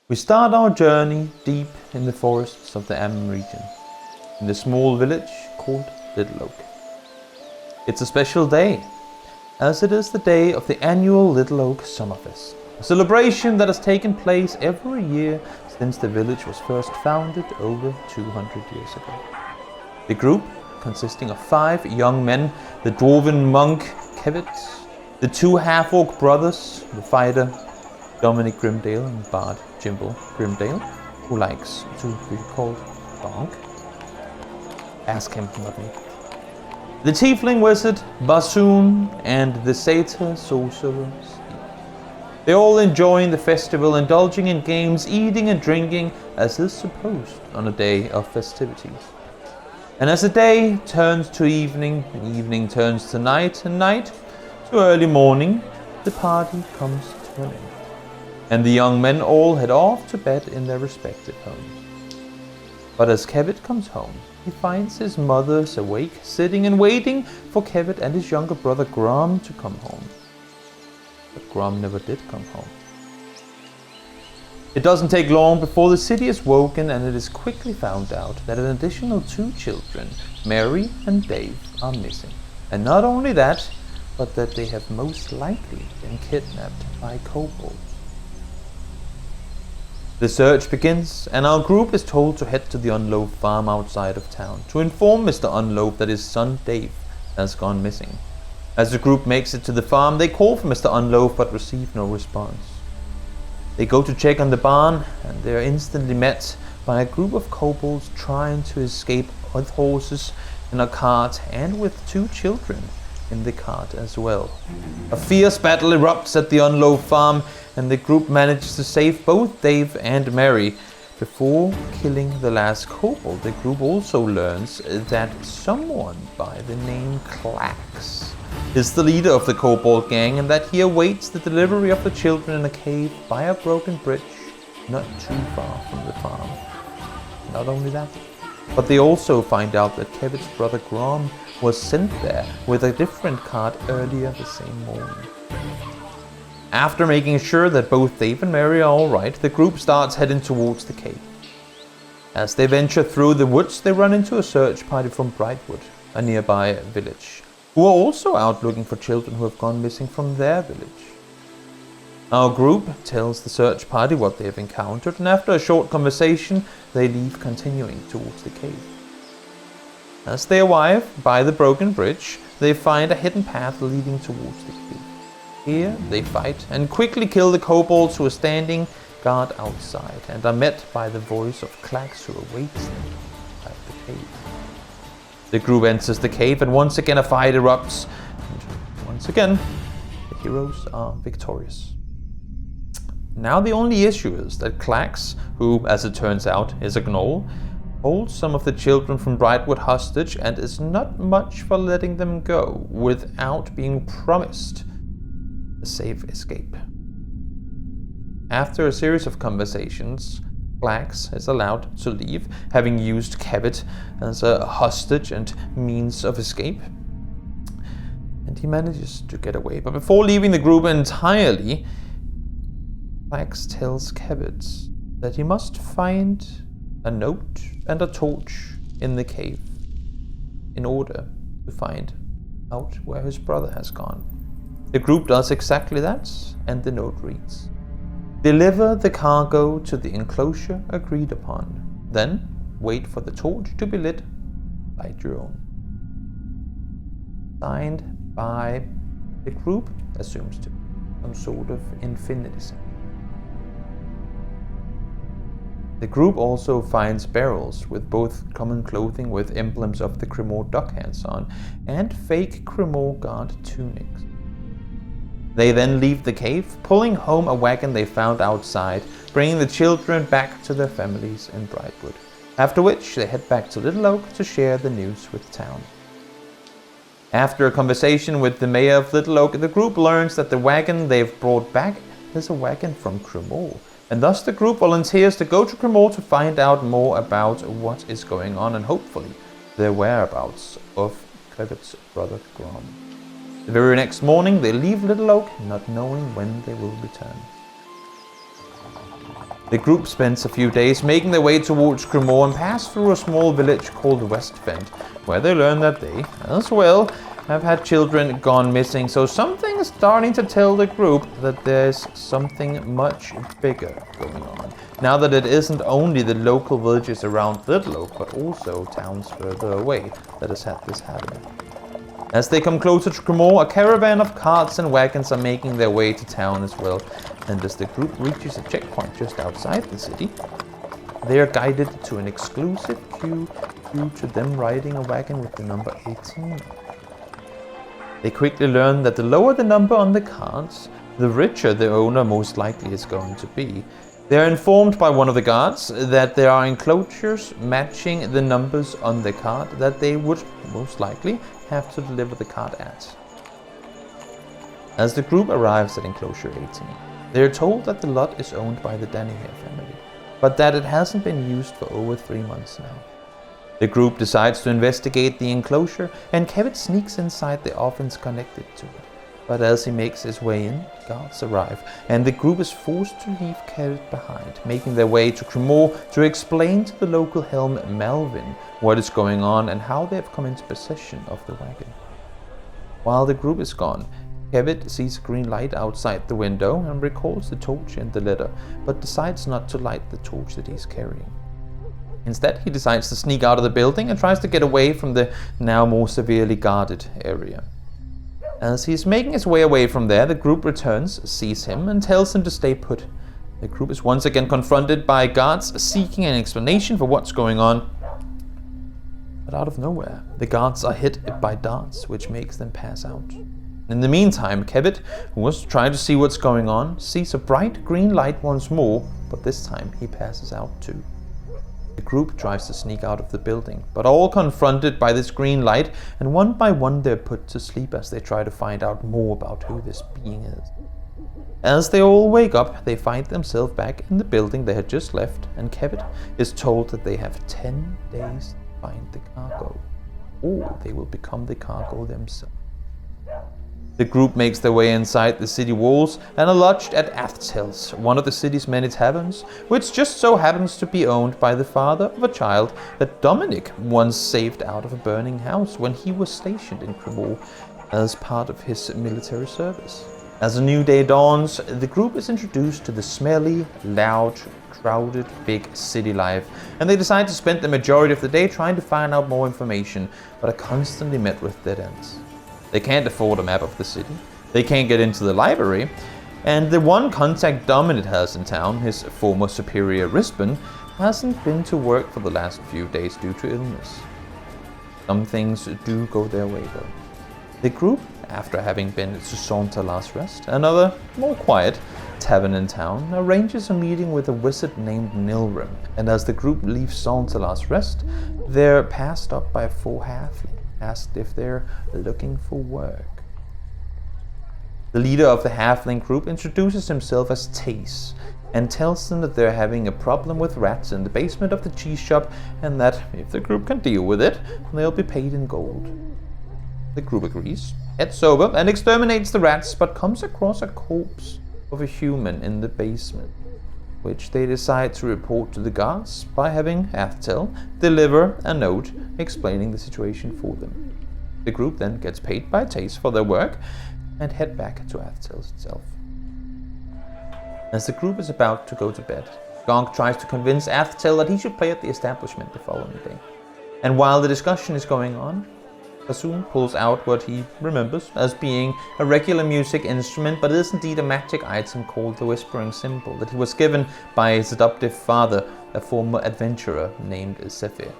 We start our journey deep in the forests of the Amman region, in the small village called Little Oak. It's a special day, as it is the day of the annual Little Oak Summerfest, a celebration that has taken place every year since the village was first founded over 200 years ago. The group, consisting of 5 young men, the dwarven monk Kevit, the 2 half-orc brothers, the fighter Dominic Grimdale and Bard Jimbo Grimdale, who likes to be called Bonk. Ask him, not me. The tiefling wizard Bassoon and the satyr sorcerer Steve. They're all enjoying the festival, indulging in games, eating and drinking as is supposed on a day of festivities. And as the day turns to evening, and evening turns to night, and night to early morning, the party comes to an end. And the young men all head off to bed in their respective homes. But as Kevit comes home, he finds his mother's awake, sitting and waiting for Kevit and his younger brother Grom to come home. But Grom never did come home. It doesn't take long before the city is woken, and it is quickly found out that an additional 2 children, Mary and Dave, are missing. And not only that, but that they have most likely been kidnapped by kobolds. The search begins, and our group is told to head to the Unloaf farm outside of town to inform Mr. Unloaf that his son Dave has gone missing. As the group makes it to the farm, they call for Mr. Unloaf but receive no response. They go to check on the barn, and they are instantly met by a group of kobolds trying to escape with horses in a cart and with 2 children in the cart as well. A fierce battle erupts at the Unloaf farm, and the group manages to save both Dave and Mary. Before killing the last kobold, the group also learns that someone by the name Klax is the leader of the kobold gang, and that he awaits the delivery of the children in a cave by a broken bridge not too far from the farm. Not only that, but they also find out that Kevit's brother Grom was sent there with a different cart earlier the same morning. After making sure that both Dave and Mary are alright, the group starts heading towards the cave. As they venture through the woods, they run into a search party from Brightwood, a nearby village, who are also out looking for children who have gone missing from their village. Our group tells the search party what they have encountered, and after a short conversation, they leave, continuing towards the cave. As they arrive by the broken bridge, they find a hidden path leading towards the cave. Here they fight and quickly kill the kobolds who are standing guard outside, and are met by the voice of Klax, who awaits them at the cave. The group enters the cave, and once again a fight erupts, and once again the heroes are victorious. Now the only issue is that Klax, who as it turns out is a gnoll, holds some of the children from Brightwood hostage and is not much for letting them go without being promised a safe escape. After a series of conversations, Klax is allowed to leave, having used Kevit as a hostage and means of escape. And he manages to get away. But before leaving the group entirely, Klax tells Kevit that he must find a note and a torch in the cave in order to find out where his brother has gone. The group does exactly that, and the note reads: "Deliver the cargo to the enclosure agreed upon. Then wait for the torch to be lit. Light your own." Signed by the group assumes to be some sort of infinity symbol. The group also finds barrels with both common clothing with emblems of the Cremor Dockhands on and fake Cremor Guard tunics. They then leave the cave, pulling home a wagon they found outside, bringing the children back to their families in Brightwood, after which they head back to Little Oak to share the news with town. After a conversation with the mayor of Little Oak, the group learns that the wagon they've brought back is a wagon from Cremor, and thus the group volunteers to go to Cremor to find out more about what is going on and hopefully the whereabouts of Kevit's brother Grom. The very next morning, they leave Little Oak, not knowing when they will return. The group spends a few days making their way towards Grimmauld and pass through a small village called Westfend, where they learn that they, as well, have had children gone missing. So something is starting to tell the group that there's something much bigger going on. Now that it isn't only the local villages around Vidlow, but also towns further away that has had this happen. As they come closer to Grimmauld, a caravan of carts and wagons are making their way to town as well. And as the group reaches a checkpoint just outside the city, they are guided to an exclusive queue due to them riding a wagon with the number 18. They quickly learn that the lower the number on the cards, the richer the owner most likely is going to be. They are informed by one of the guards that there are enclosures matching the numbers on the card that they would most likely have to deliver the card at. As the group arrives at enclosure 18, they are told that the lot is owned by the Danaher family, but that it hasn't been used for over 3 months now. The group decides to investigate the enclosure, and Kevin sneaks inside the ovens connected to it. But as he makes his way in, guards arrive, and the group is forced to leave Kevin behind, making their way to Grimmauld to explain to the local helm Malvin what is going on and how they have come into possession of the wagon. While the group is gone, Kevin sees a green light outside the window and recalls the torch in the letter, but decides not to light the torch that he's carrying. Instead, he decides to sneak out of the building and tries to get away from the now more severely guarded area. As he's making his way away from there, the group returns, sees him, and tells him to stay put. The group is once again confronted by guards seeking an explanation for what's going on. But out of nowhere, the guards are hit by darts, which makes them pass out. In the meantime, Kevin, who was trying to see what's going on, sees a bright green light once more, but this time he passes out too. The group tries to sneak out of the building, but all confronted by this green light, and one by one they're put to sleep as they try to find out more about who this being is. As they all wake up, they find themselves back in the building they had just left, and Kevin is told that they have 10 days to find the cargo, or they will become the cargo themselves. The group makes their way inside the city walls and are lodged at Athtel's, one of the city's many taverns, which just so happens to be owned by the father of a child that Dominic once saved out of a burning house when he was stationed in Grimmauld as part of his military service. As a new day dawns, the group is introduced to the smelly, loud, crowded, big city life, and they decide to spend the majority of the day trying to find out more information, but are constantly met with dead ends. They can't afford a map of the city, they can't get into the library, and the one contact Dominic has in town, his former superior Risbon, hasn't been to work for the last few days due to illness. Some things do go their way though. The group, after having been to Saunter Last Rest, another, more quiet, tavern in town, arranges a meeting with a wizard named Nilrim, and as the group leaves Saunter Last Rest, they're passed up by 4 halflings, asked if they're looking for work. The leader of the halfling group introduces himself as Tace and tells them that they're having a problem with rats in the basement of the cheese shop and that if the group can deal with it, they'll be paid in gold. The group agrees, heads over and exterminates the rats, but comes across a corpse of a human in the basement, which they decide to report to the guards by having Athtel deliver a note explaining the situation for them. The group then gets paid by Tace for their work and head back to Athtel itself. As the group is about to go to bed, Gonk tries to convince Athtel that he should play at the establishment the following day. And while the discussion is going on, Bassoon pulls out what he remembers as being a regular music instrument, but it is indeed a magic item called the Whispering Symbol that he was given by his adoptive father, a former adventurer named Zephyr.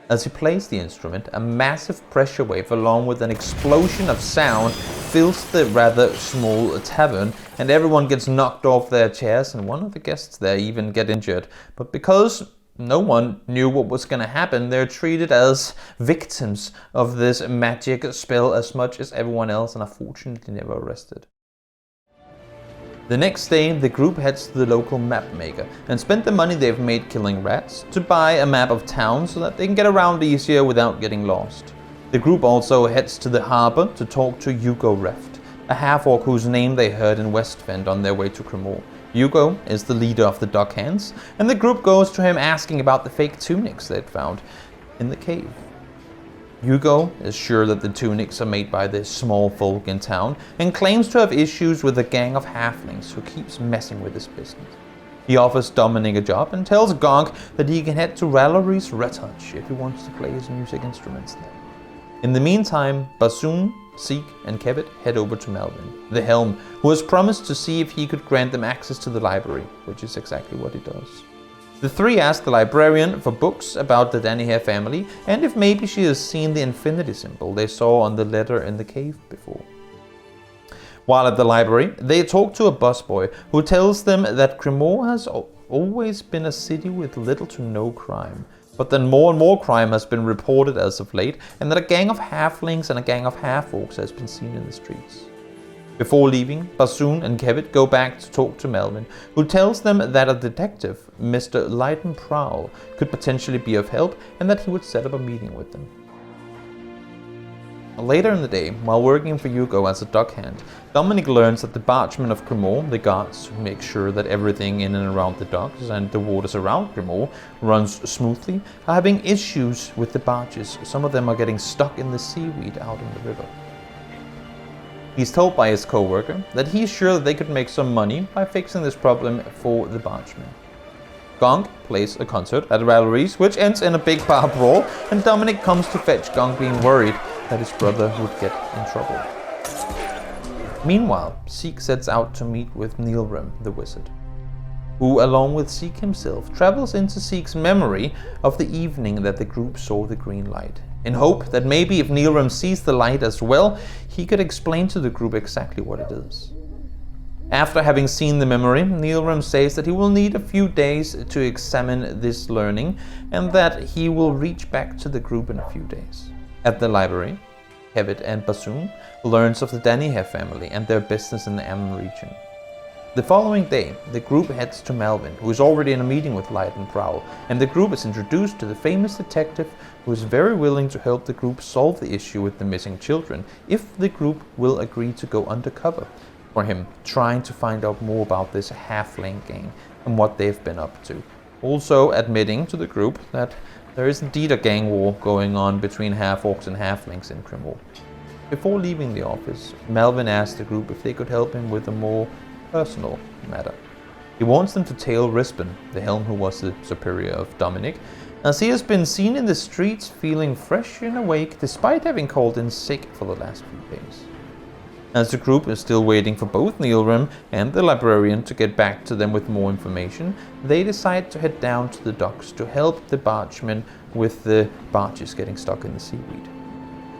As he plays the instrument, a massive pressure wave along with an explosion of sound fills the rather small tavern, and everyone gets knocked off their chairs, and one of the guests there even get injured. But because no one knew what was going to happen, they're treated as victims of this magic spell as much as everyone else, and are fortunately never arrested. The next day, the group heads to the local map maker and spend the money they've made killing rats to buy a map of town so that they can get around easier without getting lost. The group also heads to the harbor to talk to Hugo Reft, a half-orc whose name they heard in Westfend on their way to Grimmauld. Hugo is the leader of the Duck Hands, and the group goes to him asking about the fake tunics they'd found in the cave. Hugo is sure that the tunics are made by the small folk in town and claims to have issues with a gang of halflings who keeps messing with his business. He offers Dominic a job and tells Gonk that he can head to Rallory's Red Hutch if he wants to play his music instruments there. In the meantime, Bassoon, Zeke and Kevet head over to Melvin, the Helm, who has promised to see if he could grant them access to the library, which is exactly what he does. The three ask the librarian for books about the Danaher family and if maybe she has seen the infinity symbol they saw on the letter in the cave before. While at the library, they talk to a busboy who tells them that Grimoire has always been a city with little to no crime, but then more and more crime has been reported as of late, and that a gang of halflings and a gang of half-orcs has been seen in the streets. Before leaving, Bassoon and Kevet go back to talk to Melvin, who tells them that a detective, Mr. Leighton Prowl, could potentially be of help and that he would set up a meeting with them. Later in the day, while working for Hugo as a duck hand, Dominic learns that the bargemen of Grimoire, the guards who make sure that everything in and around the docks and the waters around Grimoire runs smoothly, are having issues with the barges. Some of them are getting stuck in the seaweed out in the river. He's told by his co-worker that he's sure that they could make some money by fixing this problem for the bargemen. Gonk plays a concert at Rallory's, which ends in a big bar brawl, and Dominic comes to fetch Gonk, being worried that his brother would get in trouble. Meanwhile, Zeke sets out to meet with Neilrim, the wizard, who, along with Zeke himself, travels into Zeke's memory of the evening that the group saw the green light, in hope that maybe if Neilrim sees the light as well, he could explain to the group exactly what it is. After having seen the memory, Neilrim says that he will need a few days to examine this learning and that he will reach back to the group in a few days. At the library, Kevet and Bassoon learns of the Danaher family and their business in the Ammon region. The following day, the group heads to Melvin, who is already in a meeting with Leighton Prowl, and the group is introduced to the famous detective who is very willing to help the group solve the issue with the missing children if the group will agree to go undercover for him, trying to find out more about this halfling gang and what they've been up to. Also admitting to the group that there is indeed a gang war going on between half-orcs and halflings in Grimoire. Before leaving the office, Melvin asks the group if they could help him with a more personal matter. He wants them to tail Rispin, the Helm who was the superior of Dominic, as he has been seen in the streets feeling fresh and awake despite having called in sick for the last few days. As the group is still waiting for both Neilrim and the librarian to get back to them with more information, they decide to head down to the docks to help the bargemen with the barges getting stuck in the seaweed.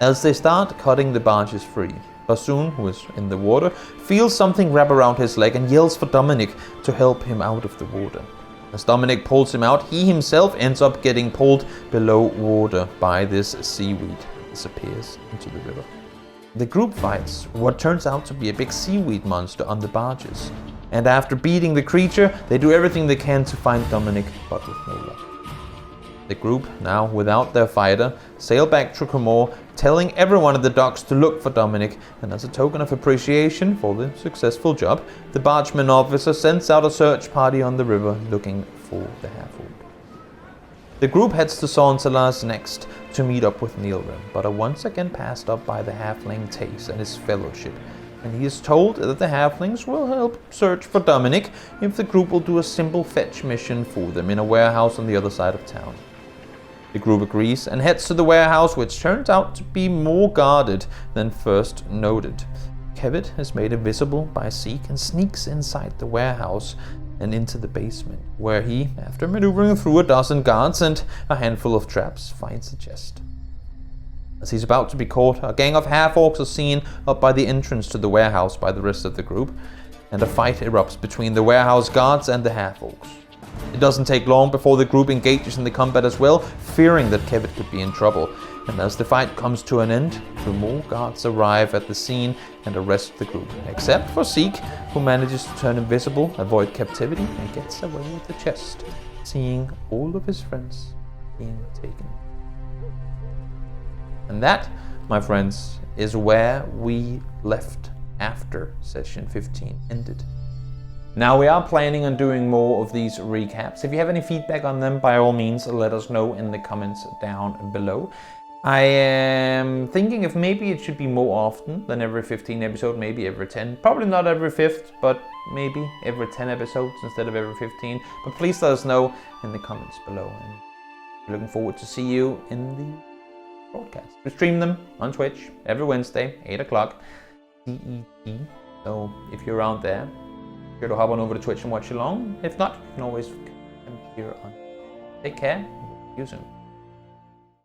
As they start cutting the barges free, Bassoon, who is in the water, feels something wrap around his leg and yells for Dominic to help him out of the water. As Dominic pulls him out, he himself ends up getting pulled below water by this seaweed that disappears into the river. The group fights what turns out to be a big seaweed monster on the barges, and after beating the creature, they do everything they can to find Dominic, but with no luck. The group, now without their fighter, sail back to Grimoire, telling everyone at the docks to look for Dominic, and as a token of appreciation for the successful job, the bargeman officer sends out a search party on the river looking for the half-orc. The group heads to Sauncelars next to meet up with Neilrim, but are once again passed up by the halfling Tace and his fellowship, and he is told that the halflings will help search for Dominic if the group will do a simple fetch mission for them in a warehouse on the other side of town. The group agrees and heads to the warehouse, which turns out to be more guarded than first noted. Kevet is made invisible by Zeke and sneaks inside the warehouse and into the basement, where he, after maneuvering through a dozen guards and a handful of traps, finds a chest. As he's about to be caught, a gang of half-orcs are seen up by the entrance to the warehouse by the rest of the group, and a fight erupts between the warehouse guards and the half-orcs. It doesn't take long before the group engages in the combat as well, fearing that Kevet could be in trouble, and as the fight comes to an end, the more guards arrive at the scene and arrest the group, except for Zeke, who manages to turn invisible, avoid captivity, and gets away with the chest, seeing all of his friends being taken. And that, my friends, is where we left after session 15 ended. Now we are planning on doing more of these recaps. If you have any feedback on them, by all means, let us know in the comments down below. I am thinking if maybe it should be more often than every 15 episodes, maybe every 10. Probably not every 5th, but maybe every 10 episodes instead of every 15. But please let us know in the comments below. And looking forward to see you in the broadcast. We stream them on Twitch every Wednesday, 8 o'clock CET. So if you're around there, be sure to hop on over to Twitch and watch along. If not, you can always come here on. Take care. See you soon.